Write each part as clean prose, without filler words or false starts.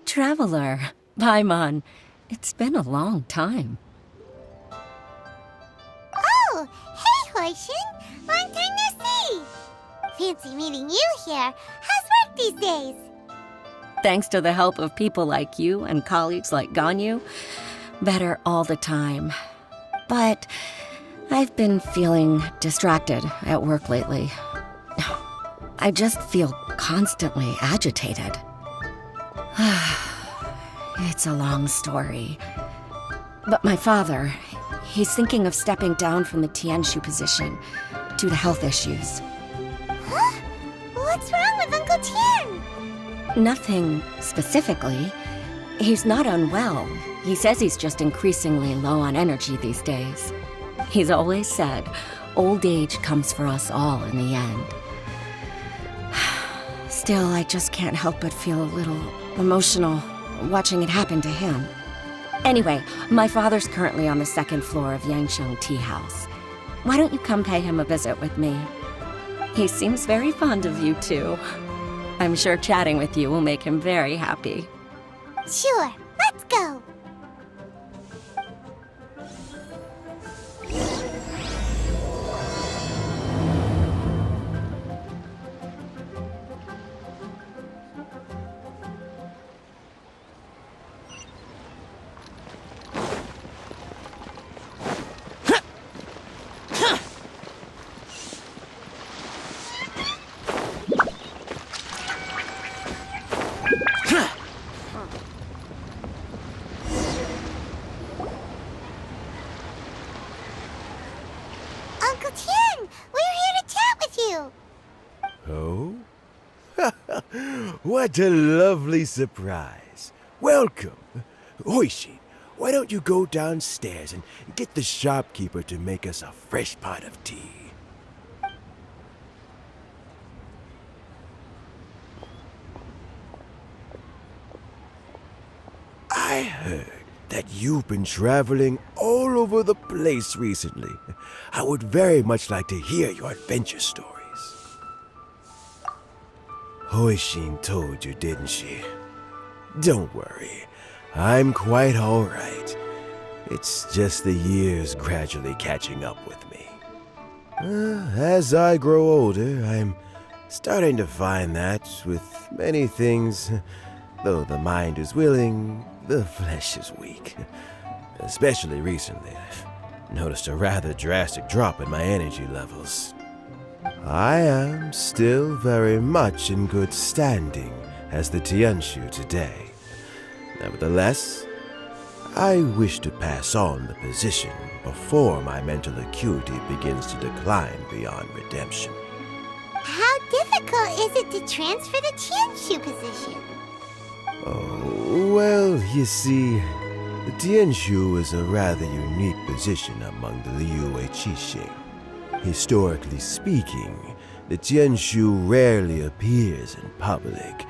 Traveler, Paimon, it's been a long time. Oh, hey, Hoishin! Long time no see! Fancy meeting you here. How's work these days? Thanks to the help of people like you and colleagues like Ganyu, better all the time. But I've been feeling distracted at work lately. I just feel constantly agitated. It's a long story. But my father, he's thinking of stepping down from the Tianshu position due to health issues. Huh? What's wrong with Uncle Tian? Nothing specifically. He's not unwell. He says he's just increasingly low on energy these days. He's always said, old age comes for us all in the end. Still, I just can't help but feel a little emotional watching it happen to him. Anyway, my father's currently on the second floor of Yangsheng Tea House. Why don't you come pay him a visit with me? He seems very fond of you, too. I'm sure chatting with you will make him very happy. Sure, let's go! Uncle Tian, we're here to chat with you! Oh? What a lovely surprise. Welcome. Hoishi, why don't you go downstairs and get the shopkeeper to make us a fresh pot of tea? I heard that you've been traveling all over the place recently. I would very much like to hear your adventure stories. Hoishin told you, didn't she? Don't worry, I'm quite all right. It's just the years gradually catching up with me. As I grow older, I'm starting to find that with many things, though the mind is willing, the flesh is weak. Especially recently, I've noticed a rather drastic drop in my energy levels. I am still very much in good standing as the Tianshu today. Nevertheless, I wish to pass on the position before my mental acuity begins to decline beyond redemption. How difficult is it to transfer the Tianshu position? Oh, well, you see, the Tianshu is a rather unique position among the Liyue Qixing. Historically speaking, the Tianshu rarely appears in public.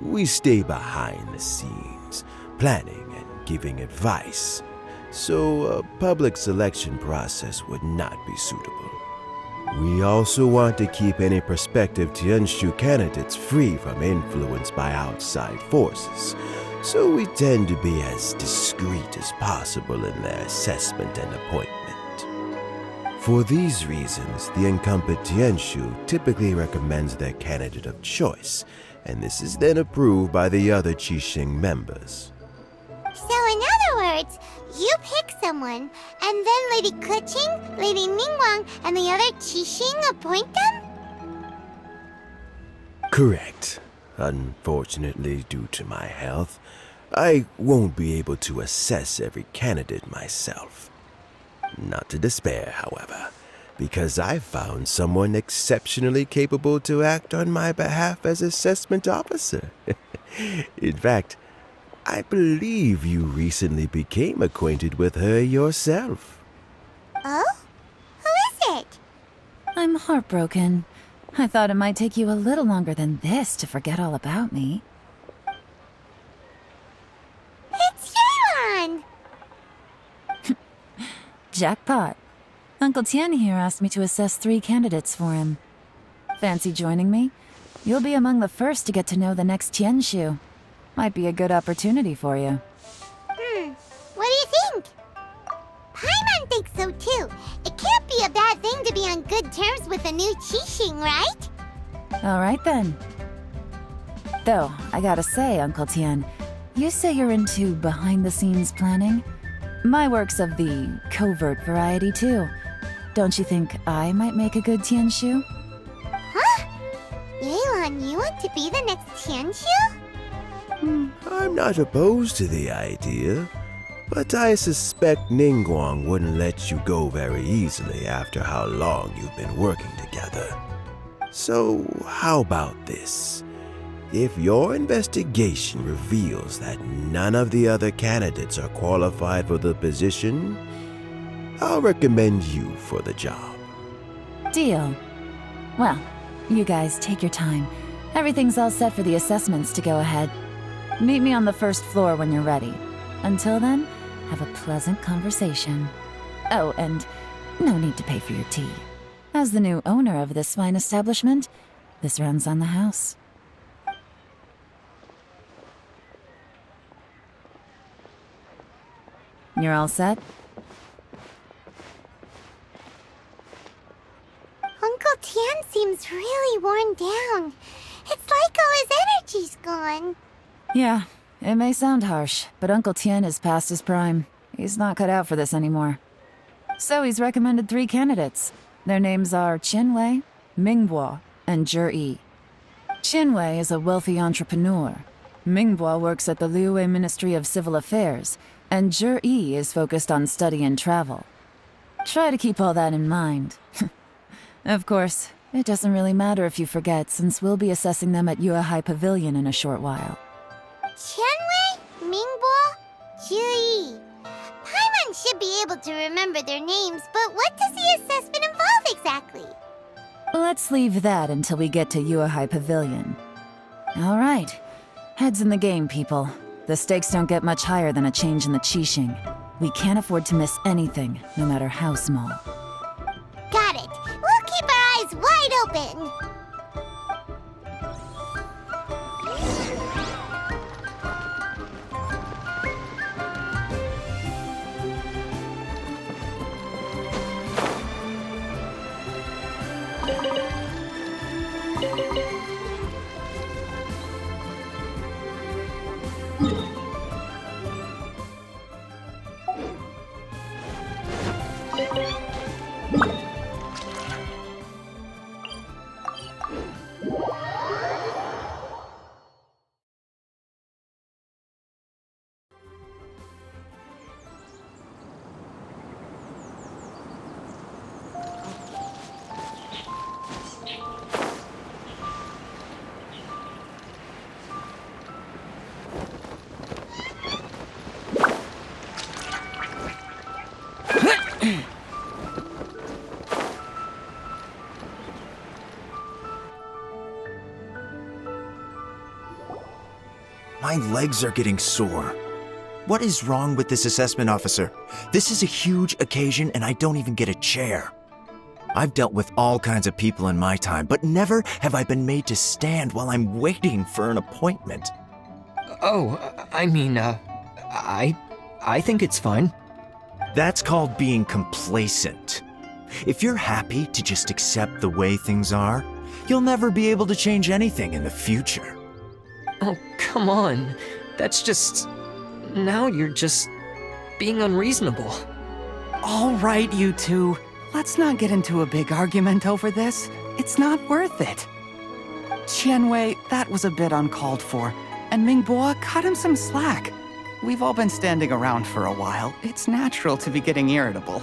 We stay behind the scenes, planning and giving advice, so a public selection process would not be suitable. We also want to keep any prospective Tianshu candidates free from influence by outside forces, so we tend to be as discreet as possible in their assessment and appointment. For these reasons, the incumbent Tianshu typically recommends their candidate of choice, and this is then approved by the other Qixing members. So in other words, you pick someone, and then Lady Keqing, Lady Ningguang, and the other Qixing appoint them? Correct. Unfortunately, due to my health, I won't be able to assess every candidate myself. Not to despair, however, because I found someone exceptionally capable to act on my behalf as assessment officer. In fact, I believe you recently became acquainted with her yourself. Oh? Who is it? I'm heartbroken. I thought it might take you a little longer than this to forget all about me. Jackpot. Uncle Tian here asked me to assess 3 candidates for him. Fancy joining me? You'll be among the first to get to know the next Tianshu. Might be a good opportunity for you. What do you think? Paimon thinks so too. It can't be a bad thing to be on good terms with a new Qixing, right? Alright then. Though, I gotta say, Uncle Tian, you say you're into behind-the-scenes planning? My work's of the covert variety too. Don't you think I might make a good Tianshu? Huh? Yelan, you want to be the next Tianshu? I'm not opposed to the idea, but I suspect Ningguang wouldn't let you go very easily after how long you've been working together. So, how about this? If your investigation reveals that none of the other candidates are qualified for the position, I'll recommend you for the job. Deal. Well, you guys take your time. Everything's all set for the assessments to go ahead. Meet me on the first floor when you're ready. Until then, have a pleasant conversation. Oh, and no need to pay for your tea. As the new owner of this fine establishment, this runs on the house. You're all set? Uncle Tian seems really worn down. It's like all his energy's gone. Yeah, it may sound harsh, but Uncle Tian is past his prime. He's not cut out for this anymore. So he's recommended 3 candidates. Their names are Qianwei, Mingbo, and Zhi. Qianwei is a wealthy entrepreneur. Mingbo works at the Liyue Ministry of Civil Affairs, and Zhi is focused on study and travel. Try to keep all that in mind. Of course, it doesn't really matter if you forget, since we'll be assessing them at Yuehai Pavilion in a short while. Qianwei, Mingbo, Zhi. Paimon should be able to remember their names, but what does the assessment involve exactly? Let's leave that until we get to Yuehai Pavilion. All right. Heads in the game, people. The stakes don't get much higher than a change in the Qixing. We can't afford to miss anything, no matter how small. Got it. We'll keep our eyes wide open. My legs are getting sore. What is wrong with this assessment officer? This is a huge occasion and I don't even get a chair. I've dealt with all kinds of people in my time, but never have I been made to stand while I'm waiting for an appointment. Oh, I think it's fine. That's called being complacent. If you're happy to just accept the way things are, you'll never be able to change anything in the future. Oh, come on. That's just... Now you're just being unreasonable. All right, you two. Let's not get into a big argument over this. It's not worth it. Qianwei, that was a bit uncalled for. And Mingbo, cut him some slack. We've all been standing around for a while. It's natural to be getting irritable.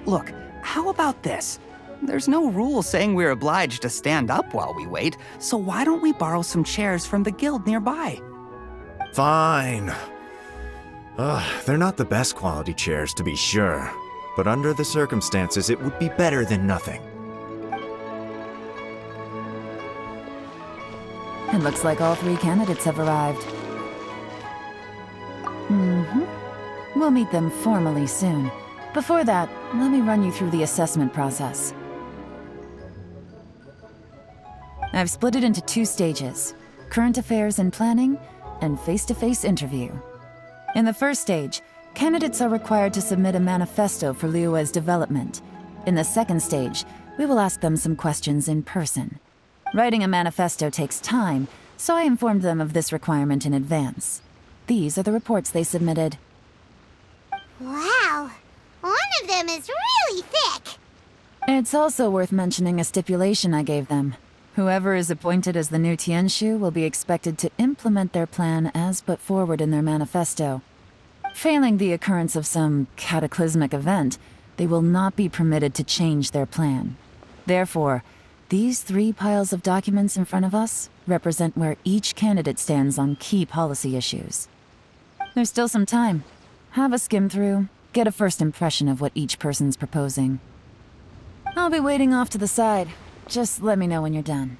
Look, how about this? There's no rule saying we're obliged to stand up while we wait, so why don't we borrow some chairs from the guild nearby? Fine. They're not the best quality chairs, to be sure. But under the circumstances, it would be better than nothing. It looks like all 3 candidates have arrived. We'll meet them formally soon, Before that, let me run you through the assessment process. I've split it into 2 stages: current affairs and planning, and face-to-face interview. In the first stage, candidates are required to submit a manifesto for Liyue's development. In the second stage, we will ask them some questions in person. Writing a manifesto takes time, so I informed them of this requirement in advance. These are the reports they submitted. Wow, one of them is really thick. It's also worth mentioning a stipulation I gave them. Whoever is appointed as the new Tianshu will be expected to implement their plan as put forward in their manifesto. Failing the occurrence of some cataclysmic event, they will not be permitted to change their plan. Therefore, these 3 piles of documents in front of us represent where each candidate stands on key policy issues. There's still some time. Have a skim through, get a first impression of what each person's proposing. I'll be waiting off to the side. Just let me know when you're done.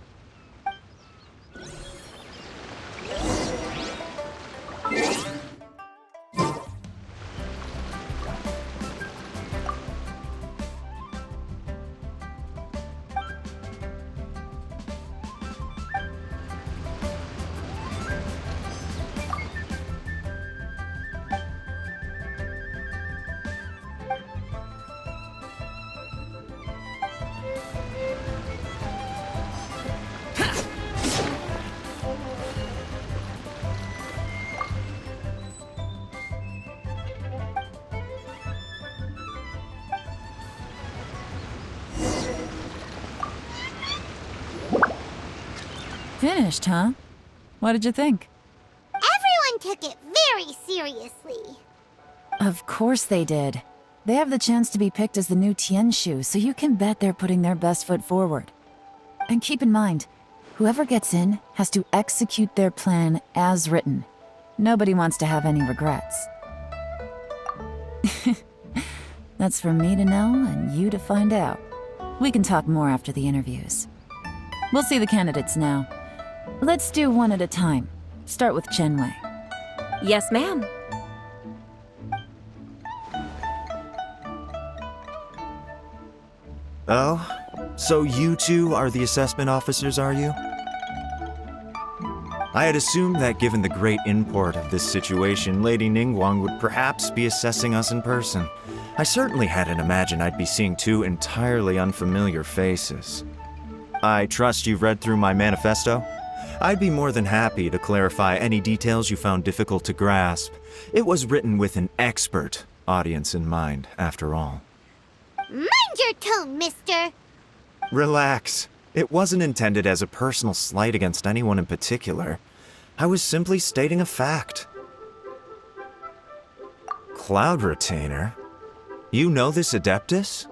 Finished, huh? What did you think? Everyone took it very seriously. Of course they did. They have the chance to be picked as the new Tianshu, so you can bet they're putting their best foot forward. And keep in mind, whoever gets in has to execute their plan as written. Nobody wants to have any regrets. That's for me to know and you to find out. We can talk more after the interviews. We'll see the candidates now. Let's do one at a time. Start with Chenwei. Yes, ma'am. Oh? So you 2 are the assessment officers, are you? I had assumed that given the great import of this situation, Lady Ningguang would perhaps be assessing us in person. I certainly hadn't imagined I'd be seeing 2 entirely unfamiliar faces. I trust you've read through my manifesto? I'd be more than happy to clarify any details you found difficult to grasp. It was written with an expert audience in mind, after all. Mind your tone, mister. Relax. It wasn't intended as a personal slight against anyone in particular. I was simply stating a fact. Cloud Retainer? You know this Adeptus?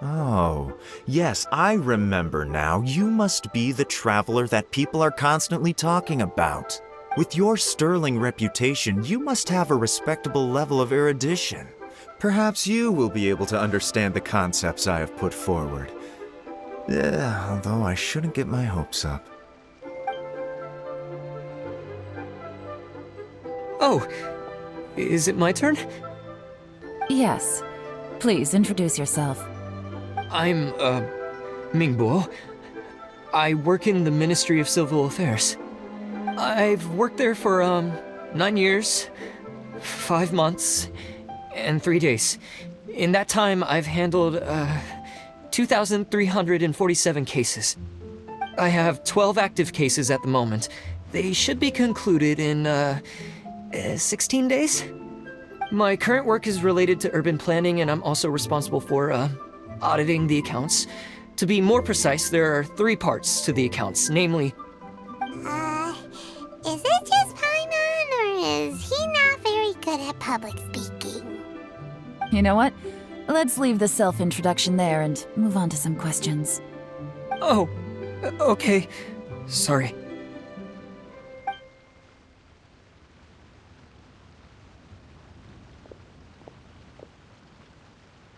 Oh, yes, I remember now. You must be the traveler that people are constantly talking about. With your sterling reputation, you must have a respectable level of erudition. Perhaps you will be able to understand the concepts I have put forward. Although I shouldn't get my hopes up. Oh, is it my turn? Yes. Please introduce yourself. I'm, Mingbo. I work in the Ministry of Civil Affairs. I've worked there for, 9 years, 5 months, and 3 days. In that time, I've handled, 2,347 cases. I have 12 active cases at the moment. They should be concluded in, 16 days? My current work is related to urban planning, and I'm also responsible for, auditing the accounts. To be more precise, there are 3 parts to the accounts, namely... Is it just Paimon, or is he not very good at public speaking? You know what? Let's leave the self-introduction there and move on to some questions. Oh, okay. Sorry.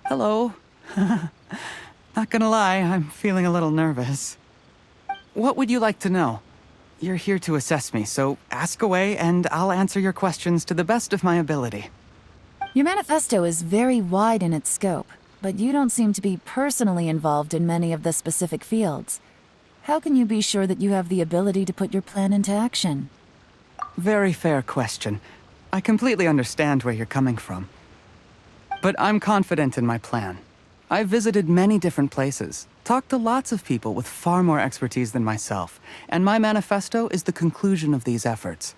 Hello. Not gonna lie, I'm feeling a little nervous. What would you like to know? You're here to assess me, so ask away and I'll answer your questions to the best of my ability. Your manifesto is very wide in its scope, but you don't seem to be personally involved in many of the specific fields. How can you be sure that you have the ability to put your plan into action? Very fair question. I completely understand where you're coming from. But I'm confident in my plan. I've visited many different places, talked to lots of people with far more expertise than myself, and my manifesto is the conclusion of these efforts.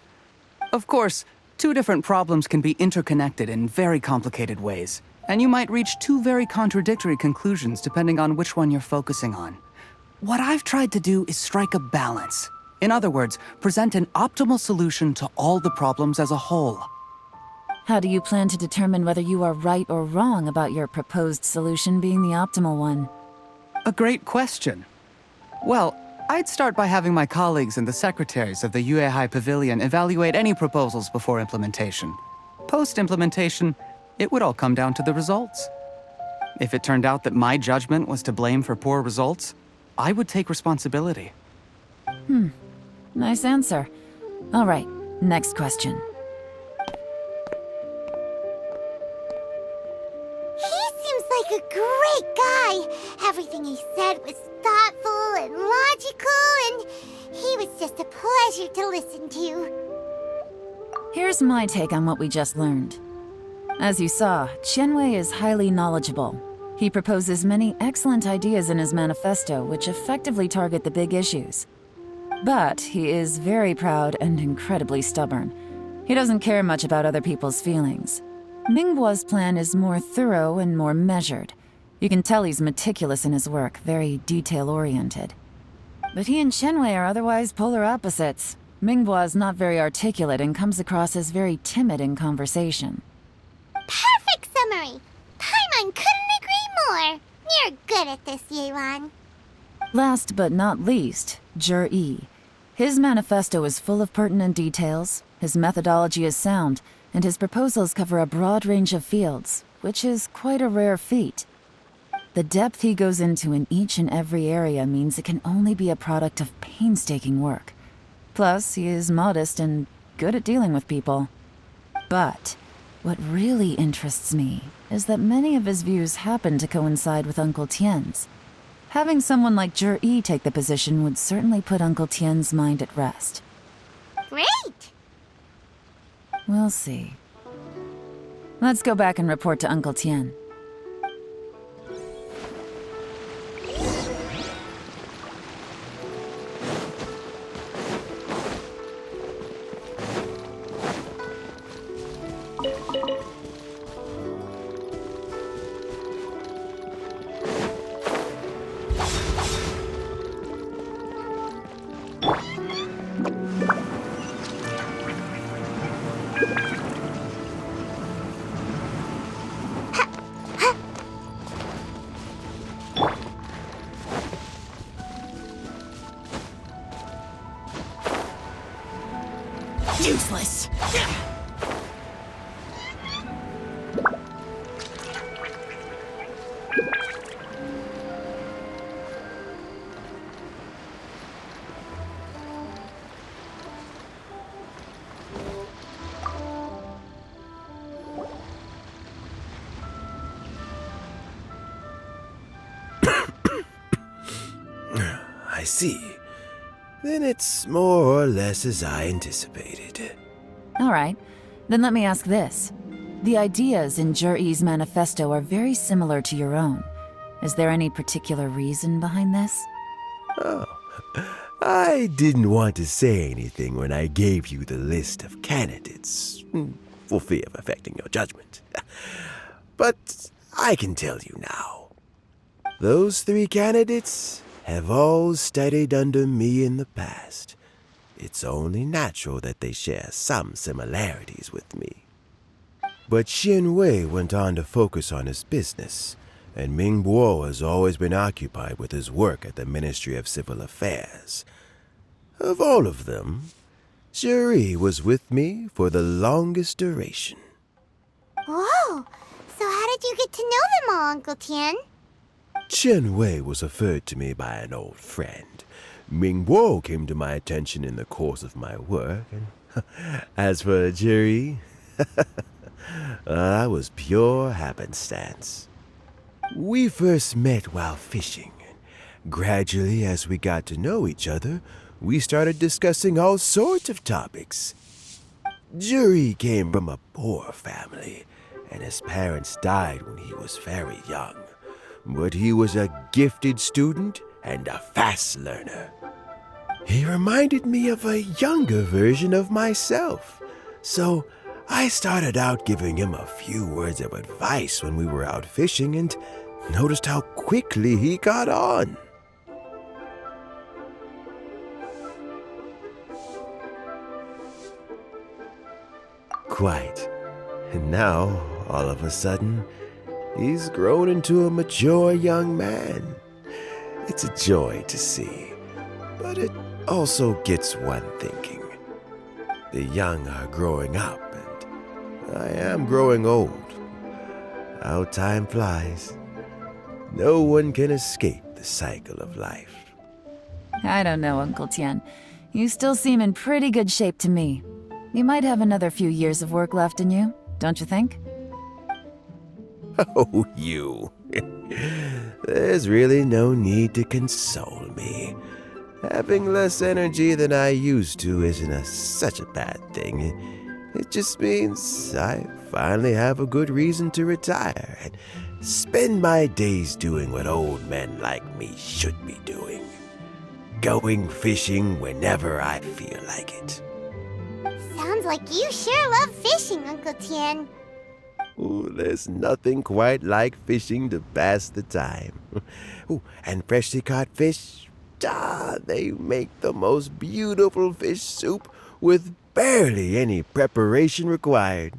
Of course, two different problems can be interconnected in very complicated ways, and you might reach two very contradictory conclusions depending on which one you're focusing on. What I've tried to do is strike a balance. In other words, present an optimal solution to all the problems as a whole. How do you plan to determine whether you are right or wrong about your proposed solution being the optimal one? A great question. Well, I'd start by having my colleagues and the secretaries of the Yuehai Pavilion evaluate any proposals before implementation. Post-implementation, it would all come down to the results. If it turned out that my judgment was to blame for poor results, I would take responsibility. Nice answer. All right, next question. He seems like a great guy. Everything he said was thoughtful and logical, and he was just a pleasure to listen to. Here's my take on what we just learned. As you saw, Qianwei is highly knowledgeable. He proposes many excellent ideas in his manifesto which effectively target the big issues. But he is very proud and incredibly stubborn. He doesn't care much about other people's feelings. Mingbo's plan is more thorough and more measured. You can tell he's meticulous in his work, very detail-oriented. But he and Qianwei are otherwise polar opposites. Mingbo is not very articulate and comes across as very timid in conversation. Perfect summary. Paimon couldn't agree more. You're good at this, Yewan. Last but not least, Zhi. His manifesto is full of pertinent details, his methodology is sound, and his proposals cover a broad range of fields, which is quite a rare feat. The depth he goes into in each and every area means it can only be a product of painstaking work. Plus, he is modest and good at dealing with people. But what really interests me is that many of his views happen to coincide with Uncle Tien's. Having someone like Zhi take the position would certainly put Uncle Tien's mind at rest. Great! We'll see. Let's go back and report to Uncle Tien. Useless. I see. Then it's more or less as I anticipated. All right, then let me ask this. The ideas in Zhi's manifesto are very similar to your own. Is there any particular reason behind this? Oh, I didn't want to say anything when I gave you the list of candidates, for fear of affecting your judgment. But I can tell you now. Those 3 candidates have all studied under me in the past. It's only natural that they share some similarities with me. But Qianwei went on to focus on his business, and Mingbo has always been occupied with his work at the Ministry of Civil Affairs. Of all of them, Zhi was with me for the longest duration. Whoa! So how did you get to know them all, Uncle Tien? Qianwei was referred to me by an old friend. Mingbo came to my attention in the course of my work, and as for Zhi, That was pure happenstance. We first met while fishing. Gradually, as we got to know each other, we started discussing all sorts of topics. Juri came from a poor family, and his parents died when he was very young. But he was a gifted student and a fast learner. He reminded me of a younger version of myself, so I started out giving him a few words of advice when we were out fishing and noticed how quickly he got on. Quite. And now, all of a sudden, he's grown into a mature young man. It's a joy to see, but it also gets one thinking. The young are growing up, and I am growing old. How time flies. No one can escape the cycle of life. I don't know, Uncle Tian. You still seem in pretty good shape to me. You might have another few years of work left in you, don't you think? Oh, you. There's really no need to console me. Having less energy than I used to isn't such a bad thing. It just means I finally have a good reason to retire and spend my days doing what old men like me should be doing. Going fishing whenever I feel like it. Sounds like you sure love fishing, Uncle Tian. Ooh, there's nothing quite like fishing to pass the time. Ooh, and freshly caught fish, they make the most beautiful fish soup with barely any preparation required.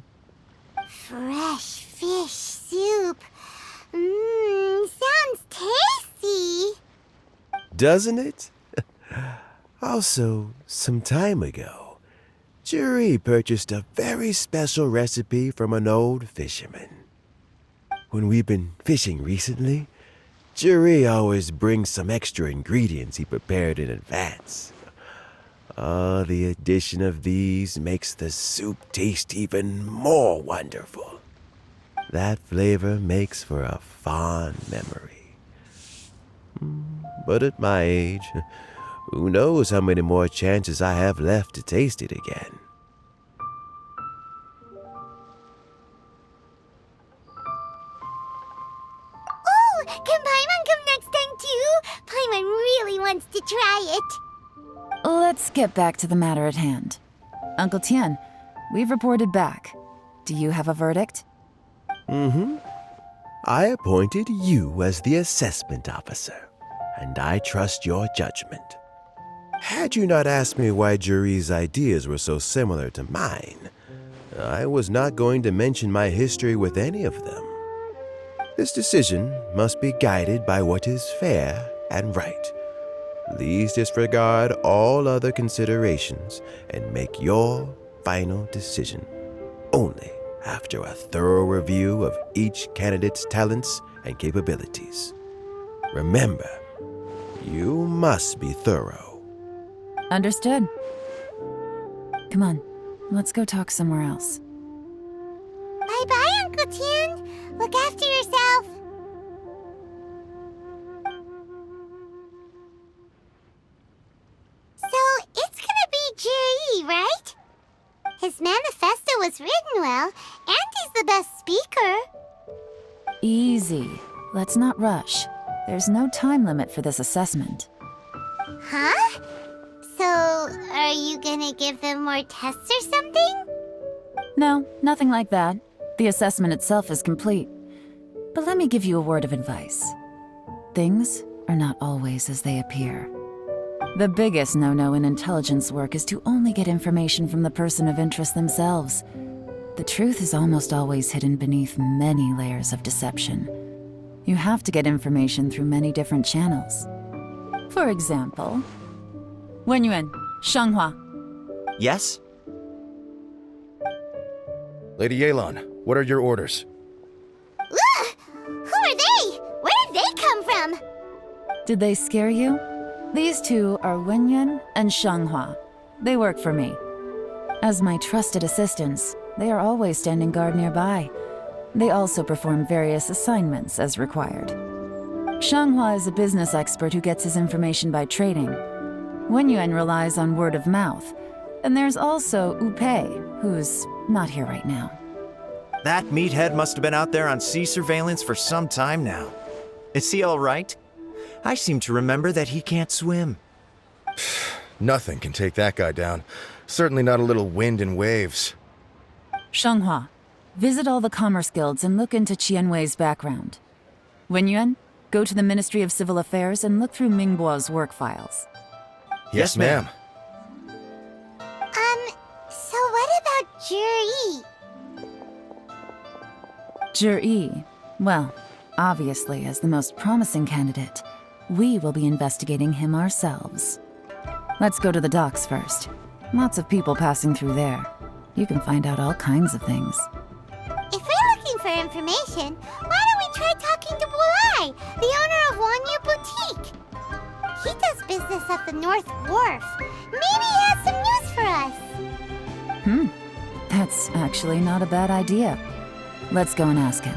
Fresh fish soup. Sounds tasty. Doesn't it? Also, some time ago, Juri purchased a very special recipe from an old fisherman. When we've been fishing recently, Juri always brings some extra ingredients he prepared in advance. The addition of these makes the soup taste even more wonderful. That flavor makes for a fond memory. But at my age, who knows how many more chances I have left to taste it again. Oh, can Paimon come next time too? Paimon really wants to try it. Let's get back to the matter at hand. Uncle Tian, we've reported back. Do you have a verdict? I appointed you as the assessment officer, and I trust your judgment. Had you not asked me why Juri's ideas were so similar to mine, I was not going to mention my history with any of them. This decision must be guided by what is fair and right. Please disregard all other considerations and make your final decision only after a thorough review of each candidate's talents and capabilities. Remember, you must be thorough. Understood. Come on, let's go talk somewhere else. Bye-bye, Uncle Tian. Look after yourself. So, it's gonna be Jiri, right? His manifesto was written well, and he's the best speaker. Easy. Let's not rush. There's no time limit for this assessment. Huh? So, are you gonna give them more tests or something? No, nothing like that. The assessment itself is complete. But let me give you a word of advice. Things are not always as they appear. The biggest no-no in intelligence work is to only get information from the person of interest themselves. The truth is almost always hidden beneath many layers of deception. You have to get information through many different channels. For example, Wenyuan, Shenghua. Yes? Lady Yelan, what are your orders? Ugh! Who are they? Where did they come from? Did they scare you? These two are Wenyuan and Shenghua. They work for me. As my trusted assistants, They are always standing guard nearby. They also perform various assignments as required. Shanghua is a business expert who gets his information by trading. Wenyuan relies on word of mouth. And there's also Upei, who's not here right now. That meathead must have been out there on sea surveillance for some time now. Is he all right? I seem to remember that he can't swim. Nothing can take that guy down. Certainly not a little wind and waves. Shanghua, visit all the commerce guilds and look into Qianwei's background. Wenyuan, go to the Ministry of Civil Affairs and look through Mingbo's work files. Yes, ma'am. So what about Juri? Juri, well, obviously as the most promising candidate, we will be investigating him ourselves. Let's go to the docks first. Lots of people passing through there. You can find out all kinds of things. If we're looking for information, why don't we try talking to Bulai, the owner of Wanyu Boutique? He does business at the North Wharf. Maybe he has some news for us. That's actually not a bad idea. Let's go and ask him.